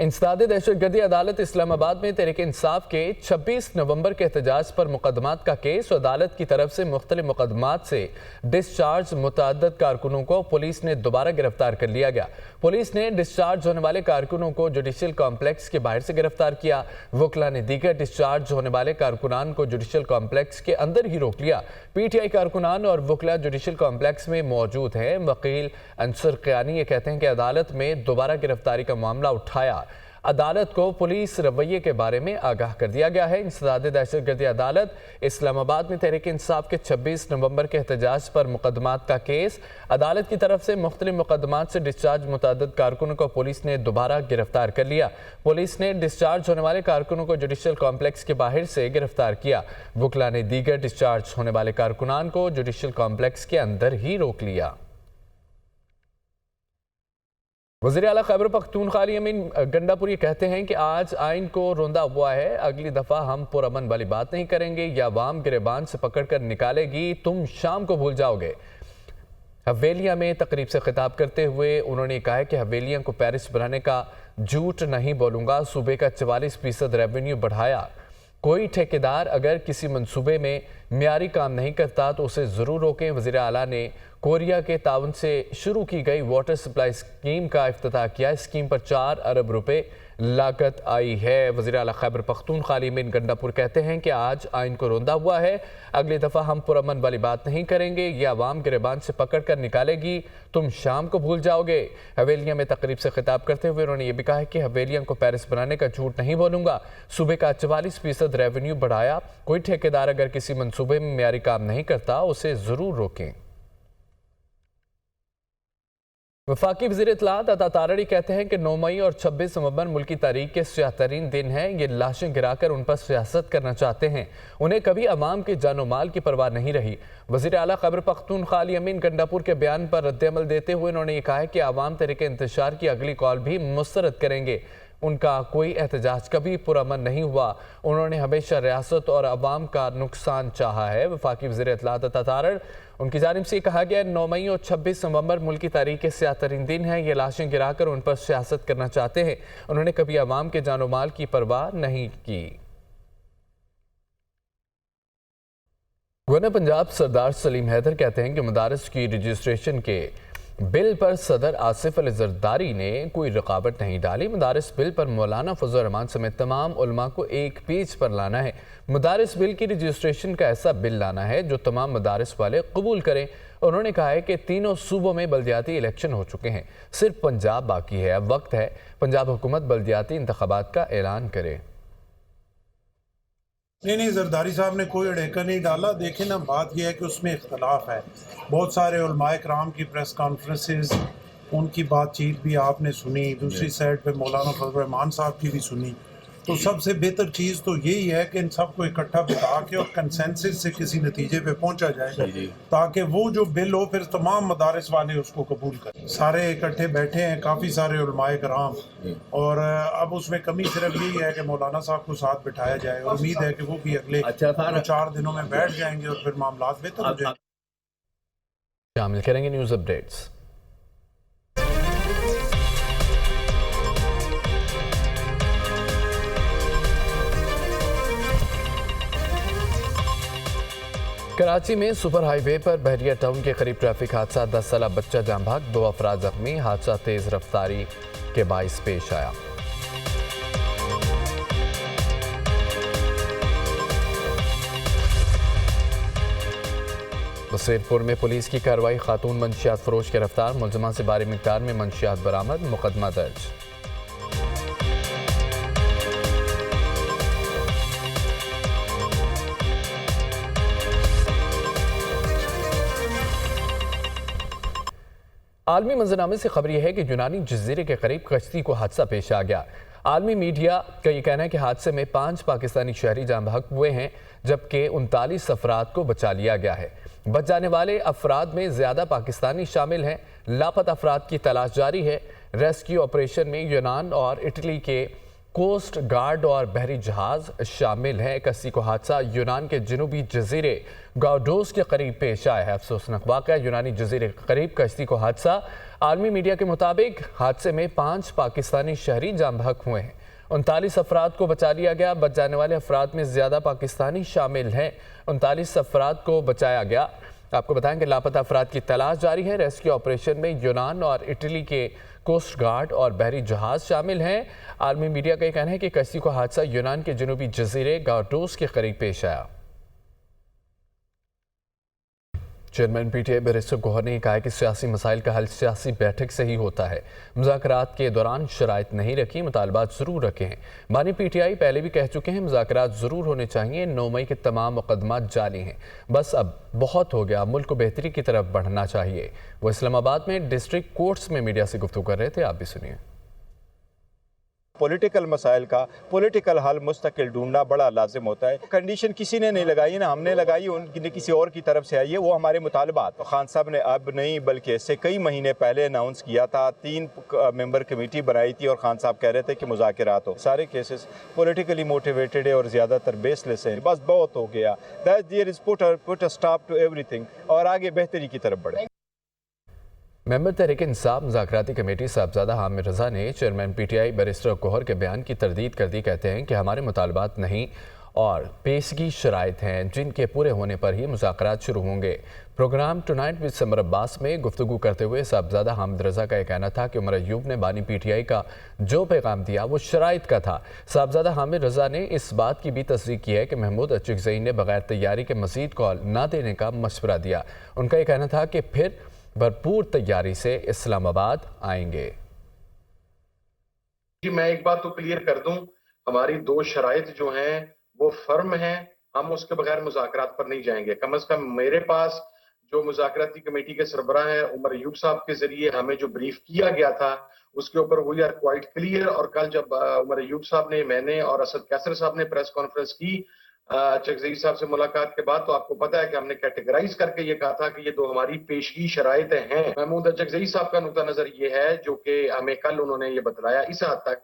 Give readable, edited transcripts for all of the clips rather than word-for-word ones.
इंसदाद दहशतगर्दी अदालत इस्लामाबाद में तहरीक इंसाफ के 26 नवंबर के एहतजाज पर मुकदमात का केस और अदालत की तरफ से मुख्तलिफ मुकदमात से डिस्चार्ज मुतअद्दिद कारकुनों को पुलिस ने दोबारा गिरफ्तार कर लिया गया। पुलिस ने डिस्चार्ज होने वाले कारकुनों को जुडिशल कॉम्प्लेक्स के बाहर से गिरफ्तार किया। वकला ने दीगर डिस्चार्ज होने वाले कारकुनान को जुडिशल कॉम्प्लेक्स के अंदर ही रोक लिया। PTI कारकुनान और वकला जुडिशल कॉम्प्लेक्स में मौजूद हैं। वकील अंसर क़यानी ये कहते हैं कि अदालत में दोबारा गिरफ्तारी का मामला उठाया। अदालत को पुलिस रवैये के बारे में आगाह कर दिया गया है। इंसदाद दहशतगर्दी अदालत इस्लामाबाद में तहरीक इंसाफ के 26 नवंबर के एहतजाज पर मुकदमात का केस, अदालत की तरफ से मुख्तलिफ मुकदमात से डिस्चार्ज मुतअद्दिद कारकुनों को पुलिस ने दोबारा गिरफ्तार कर लिया। पुलिस ने डिस्चार्ज होने वाले कारकुनों को जुडिशल कॉम्प्लेक्स के बाहर से गिरफ्तार किया। वकला ने दीगर डिस्चार्ज होने वाले कारकुनान को जुडिशल कॉम्प्लेक्स के अंदर ही रोक लिया। वज़ीर आला खैबर पख्तूनख्वा अली अमीन गंडापुरी कहते हैं कि आज आइन को रोंदा हुआ है, अगली दफ़ा हम पुरअमन वाली बात नहीं करेंगे या अवाम गिरबान से पकड़ कर निकालेगी, तुम शाम को भूल जाओगे। हवेलिया में तकरीब से खिताब करते हुए उन्होंने कहा है कि हवेलियाँ को पेरिस बनाने का झूठ नहीं बोलूँगा। सूबे का 44% रेवेन्यू बढ़ाया। कोई ठेकेदार अगर किसी मंसूबे में मियारी काम नहीं करता तो उसे ज़रूर रोकें। वज़ीर आला ने कोरिया के ताउन से शुरू की गई वाटर सप्लाई स्कीम का इफ्तिताह किया। स्कीम पर 4 अरब रुपए लागत आई है। वज़ीर आला खैबर पख्तूनख्वा अली अमीन गंडापुर कहते हैं कि आज आइन को रोंदा हुआ है, अगली दफ़ा हम पुरअमन वाली बात नहीं करेंगे, यह अवाम गिरबान से पकड़ कर निकालेगी, तुम शाम को भूल जाओगे। हवेलियाँ में तकरीब से खिताब करते हुए उन्होंने ये भी कहा है कि हवेलियाँ को पेरिस बनाने का झूठ नहीं बोलूँगा। सूबे का 44% रेवेन्यू बढ़ाया। कोई ठेकेदार अगर किसी मंसूबे में मियारी काम नहीं करता उसे ज़रूर रोकें। वफाकी वज़ीर इत्तलाआत अता तारड़ी कहते हैं कि 9 मई और 26 नवंबर मुल्की तारीख के स्याह तरीन दिन हैं। ये लाशें गिराकर उन पर सियासत करना चाहते हैं। उन्हें कभी अवाम के जानो माल की परवाह नहीं रही। वज़ीर आला खैबर पख्तूनख्वा अली अमीन गंडापुर के बयान पर रद्द-ए-अमल देते हुए उन्होंने ये कहा है कि अवाम तरीके इंतशार की अगली कॉल भी मुस्तरद करेंगे। उनका कोई एहतजाज कभी पुरअमन नहीं हुआ। उन्होंने हमेशा रियासत और अवाम का नुकसान चाहा है। वफाकी वज़ीर इत्तलाआत अता तारड़ उनकी जानिब से कहा गया 9 मई और 26 नवंबर मुल्की तारीख के स्याह तरीन दिन हैं। ये लाशें गिराकर उन पर सियासत करना चाहते हैं। उन्होंने कभी अवाम के जानो माल की परवाह नहीं की। गवर्नर पंजाब सरदार सलीम हैदर कहते हैं कि मदारिस की रजिस्ट्रेशन के बिल पर सदर आसिफ अली जरदारी ने कोई रुकावट नहीं डाली। मदारिस बिल पर मौलाना फजल रहमान समेत तमाम उलमा को एक पेज पर लाना है। मदारिस बिल की रजिस्ट्रेशन का ऐसा बिल लाना है जो तमाम मदारिस वाले कबूल करें। उन्होंने कहा है कि तीनों सूबों में बल्दियाती इलेक्शन हो चुके हैं, सिर्फ पंजाब बाकी है। अब वक्त है पंजाब हुकूमत बल्दियाती इंतखाबात का ऐलान करे। नहीं, जरदारी साहब ने कोई अड़ेका नहीं डाला। देखें ना, बात यह है कि उसमें इख्तलाफ है। बहुत सारे उलमाए कराम की प्रेस कॉन्फ्रेंसेस, उनकी बातचीत भी आपने सुनी, दूसरी साइड पे मौलाना फजल रहमान साहब की भी सुनी। तो सबसे बेहतर चीज़ तो यही है कि इन सबको इकट्ठा बिठा के और कंसेंसस से किसी नतीजे पे पहुंचा जाए, ताकि वो जो बिल हो फिर तमाम मदारिस वाले उसको कबूल करें। सारे इकट्ठे बैठे हैं, काफ़ी सारे उलमाए कराम, और अब उसमें कमी सिर्फ यही है कि मौलाना साहब को साथ बिठाया जाए, और उम्मीद है कि वो भी अगले 4 दिनों में बैठ जाएंगे और फिर मामला बेहतर हो जाएंगे। शामिल करेंगे न्यूज़ अपडेट्स। कराची में सुपर हाईवे पर बहरिया टाउन के करीब ट्रैफिक हादसा, 10 साला बच्चा जान भाग, 2 अफराद जख्मी। हादसा तेज रफ्तारी के बाइस पेश आया। बसेरपुर में पुलिस की कार्रवाई, खातून मंशियात फरोश गिरफ्तार, मुलजमा से भारी मिकदार में मंशियात बरामद, मुकदमा दर्ज। आलमी मंजरनामे से खबर यह है कि यूनानी जजीरे के करीब कश्ती को हादसा पेश आ गया। आलमी मीडिया का यह कहना है कि हादसे में 5 पाकिस्तानी शहरी जान बहक हुए हैं, जबकि 39 अफराद को बचा लिया गया है। बच जाने वाले अफराद में ज़्यादा पाकिस्तानी शामिल हैं। लापता अफराद की तलाश जारी है। रेस्क्यू ऑपरेशन में यूनान और इटली के کوسٹ گارڈ اور بحری جہاز شامل ہیں۔ کشتی کو حادثہ یونان کے جنوبی جزیرے گاؤڈوس کے قریب پیش آیا ہے۔ افسوسناک واقعہ یونانی جزیرے کے قریب کشتی کو حادثہ۔ عالمی میڈیا کے مطابق حادثے میں 5 پاکستانی شہری جاں بحق ہوئے ہیں۔ 39 افراد کو بچا لیا گیا۔ بچ جانے والے افراد میں زیادہ پاکستانی شامل ہیں۔ 39 افراد کو بچایا گیا۔ آپ کو بتائیں کہ لاپتہ افراد کی تلاش جاری ہے۔ ریسکیو آپریشن میں یونان اور اٹلی کے کوسٹ گارڈ اور بحری جہاز شامل ہیں۔ عالمی میڈیا کا یہ کہنا ہے کہ کشتی کو حادثہ یونان کے جنوبی جزیرے گاؤڈوس کے قریب پیش آیا۔ Chairman P T I barrister Gohar نے کہا کہ سیاسی مسائل کا حل سیاسی بیٹھک سے ہی ہوتا ہے۔ مذاکرات کے دوران شرائط نہیں رکھی، مطالبات ضرور رکھے ہیں۔ بانی پی ٹی آئی پہلے بھی کہہ چکے ہیں مذاکرات ضرور ہونے چاہیے۔ 9 مئی کے تمام مقدمات جعلی ہیں، بس اب بہت ہو گیا، ملک کو بہتری کی طرف بڑھنا چاہیے۔ وہ اسلام آباد میں ڈسٹرکٹ کورٹس میں میڈیا سے گفتگو کر رہے تھے، آپ بھی سنیے۔ پولیٹیکل مسائل کا پولیٹیکل حل مستقل ڈھونڈنا بڑا لازم ہوتا ہے۔ کنڈیشن کسی نے نہیں لگائی نا، ہم نے لگائی، ان کسی اور کی طرف سے آئی ہے۔ وہ ہمارے مطالبات خان صاحب نے اب نہیں بلکہ اس سے کئی مہینے پہلے اناؤنس کیا تھا۔ 3 ممبر کمیٹی بنائی تھی اور خان صاحب کہہ رہے تھے کہ مذاکرات ہو۔ سارے کیسز پولیٹیکلی موٹیویٹڈ ہے اور زیادہ تر بیس لیس ہیں۔ بس بہت ہو گیا، there is put a stop to everything, اور آگے بہتری کی طرف بڑھے۔ ممبر تحریک انصاف مذاکراتی کمیٹی صاحبزادہ حامد رضا نے chairman P T I barrister Gohar کے بیان کی تردید کر دی۔ کہتے ہیں کہ ہمارے مطالبات نہیں اور پیشگی شرائط ہیں جن کے پورے ہونے پر ہی مذاکرات شروع ہوں گے۔ پروگرام ٹونائٹ وتھ سمر عباس میں گفتگو کرتے ہوئے صاحبزادہ حامد رضا کا یہ کہنا تھا کہ عمر ایوب نے بانی پی ٹی آئی کا جو پیغام دیا وہ شرائط کا تھا۔ صاحبزادہ حامد رضا نے اس بات کی بھی تصدیق کی ہے کہ محمود اچکزئی نے بغیر تیاری کے مزید کال نہ دینے کا مشورہ دیا۔ ان کا یہ کہنا تھا کہ پھر بھرپور تیاری سے اسلام آباد آئیں گے۔ جی میں ایک بات تو کلیئر کر دوں، ہماری 2 شرائط جو ہیں وہ فرم ہیں، ہم اس کے بغیر مذاکرات پر نہیں جائیں گے۔ کم از کم میرے پاس جو مذاکراتی کمیٹی کے سربراہ ہیں عمر ایوب صاحب کے ذریعے ہمیں جو بریف کیا گیا تھا اس کے اوپر وی آر کوائٹ کلیئر۔ اور کل جب عمر ایوب صاحب نے، میں نے اور اسد کیسر صاحب نے پریس کانفرنس کی اچکزئی صاحب سے ملاقات کے بعد، تو آپ کو پتا ہے کہ ہم نے کیٹیگرائز کر کے یہ کہا تھا کہ یہ 2 ہماری پیشگی شرائطیں ہیں۔ محمود اچکزئی صاحب کا نقطہ نظر یہ ہے جو کہ ہمیں کل انہوں نے یہ بتلایا اس حد تک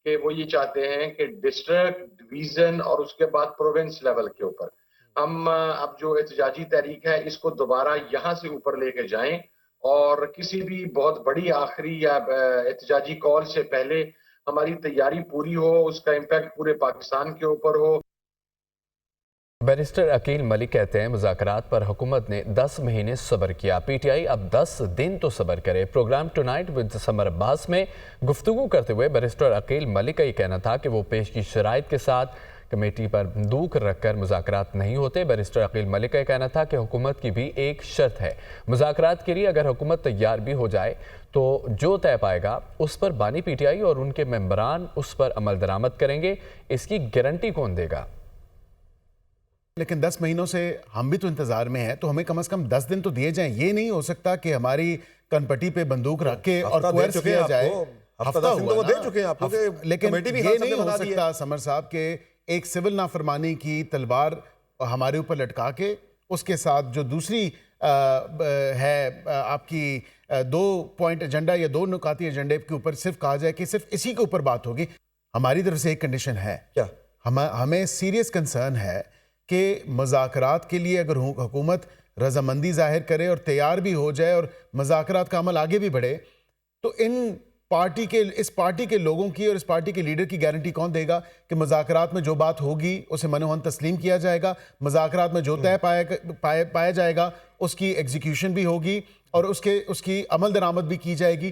کہ وہ یہ چاہتے ہیں کہ ڈسٹرکٹ، ڈویژن اور اس کے بعد پروونس لیول کے اوپر ہم اب جو احتجاجی تحریک ہے اس کو دوبارہ یہاں سے اوپر لے کے جائیں، اور کسی بھی بہت بڑی آخری یا احتجاجی کال سے پہلے ہماری تیاری پوری ہو، اس کا امپیکٹ پورے پاکستان کے اوپر ہو۔ بیرسٹر عقیل ملک کہتے ہیں مذاکرات پر حکومت نے 10 مہینے صبر کیا، پی ٹی آئی اب 10 دن تو صبر کرے۔ پروگرام ٹونائٹ وتھ سمر عباس میں گفتگو کرتے ہوئے بیرسٹر عقیل ملک کا یہ کہنا تھا کہ وہ پیشگی شرائط کے ساتھ کمیٹی پر بندوق رکھ کر مذاکرات نہیں ہوتے۔ بیرسٹر عقیل ملک کا یہ کہنا تھا کہ حکومت کی بھی ایک شرط ہے، مذاکرات کے لیے اگر حکومت تیار بھی ہو جائے تو جو طے پائے گا اس پر بانی پی ٹی آئی اور ان کے ممبران اس پر عمل درآمد کریں گے، اس کی گارنٹی کون دے گا؟ لیکن 10 مہینوں سے ہم بھی تو انتظار میں ہیں، تو ہمیں کم از کم 10 دن تو دیے جائیں۔ یہ نہیں ہو سکتا کہ ہماری کنپٹی پہ بندوق رکھ کے اور کوئرس کیا جائے۔ ہفتہ ہوا نا، لیکن یہ نہیں ہو سکتا سمر صاحب کہ ایک سول نافرمانی کی تلوار ہمارے اوپر لٹکا کے اس کے ساتھ جو دوسری ہے آپ کی 2 پوائنٹ ایجنڈا یا 2 نکاتی ایجنڈے کے اوپر صرف کہا جائے کہ صرف اسی کے اوپر بات ہوگی۔ ہماری طرف سے ایک کنڈیشن ہے، کیا ہمیں سیریس کنسرن ہے کہ مذاکرات کے لیے اگر حکومت رضامندی ظاہر کرے اور تیار بھی ہو جائے اور مذاکرات کا عمل آگے بھی بڑھے، تو اس پارٹی کے لوگوں کی اور اس پارٹی کے لیڈر کی گارنٹی کون دے گا کہ مذاکرات میں جو بات ہوگی اسے منوہن تسلیم کیا جائے گا، مذاکرات میں جو طے پایا جائے گا اس کی ایگزیکیوشن بھی ہوگی اور اس کی عمل درآمد بھی کی جائے گی؟